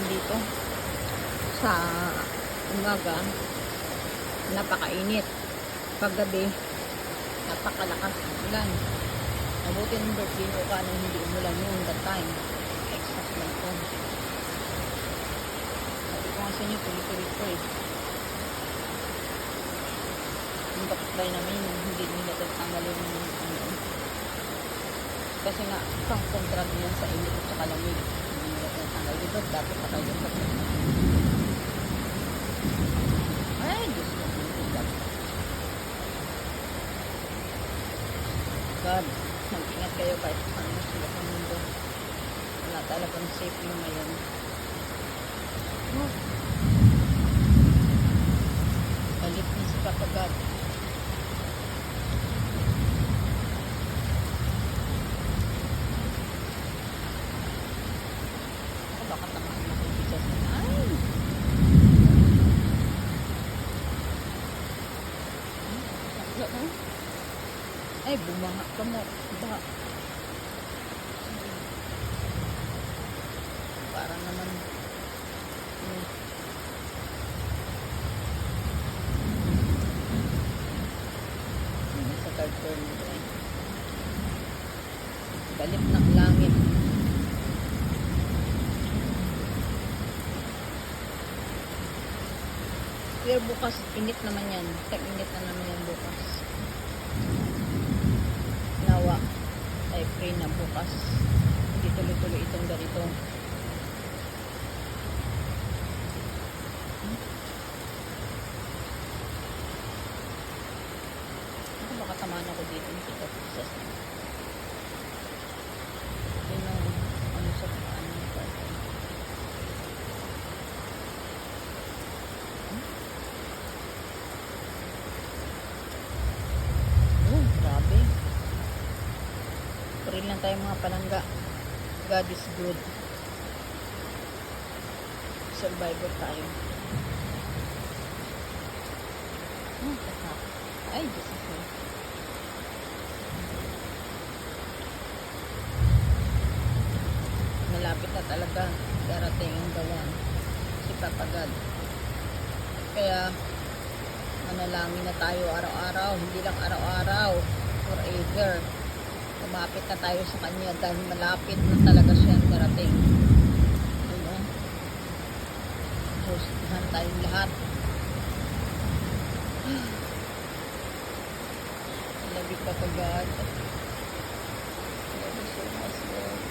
dito. Sa umaga, napakainit. Paggabi, napakalakas ng ulan. Mabuti ng birthday ko ka nang hindi umulan yung that time. Exhaust lang ko. Sabi ko nga sa inyo, tuloy-tuloy ko eh. Yung kapitbahay namin, hindi nila tatanggalin yung ano. Kasi nga, pang kontra yan sa init at saka lamig. Hindi nila tatanggal. Diba, dapat pa kayo yung kapitbahay. Ay, Diyos ko. God, mag-ingat kayo kahit paano sila sa mundo. Wala talagang safe yung ngayon. Oh. Balik na si Papa God. Ako baka tamaan na kay Jesus. Ay! Ay, bumanga ka mo. Ba? Para naman sa cartoon mo eh. Balik ng langit. Pero bukas, init naman yan. Tag-init na naman yan bukas. Nawa. Ay, pray na bukas. Hindi tuloy-tuloy itong ganito. Ako baka tamaan ako dito ng kita Jesus. Yun ang ano sa paano ng person. Oh, grabe. Pray lang tayo mga palangga. God is good. Survivor tayo. Ay, Diyos ko. Malapit na talaga darating ang gawan si Papa God. Kaya manalangin na tayo araw-araw, hindi lang araw-araw, forever. Lumapit na tayo sa Kanya dahil malapit na talaga siya darating. Ano? Hustihan tayong lahat. I love you, Papa God. I love you so much, Lord.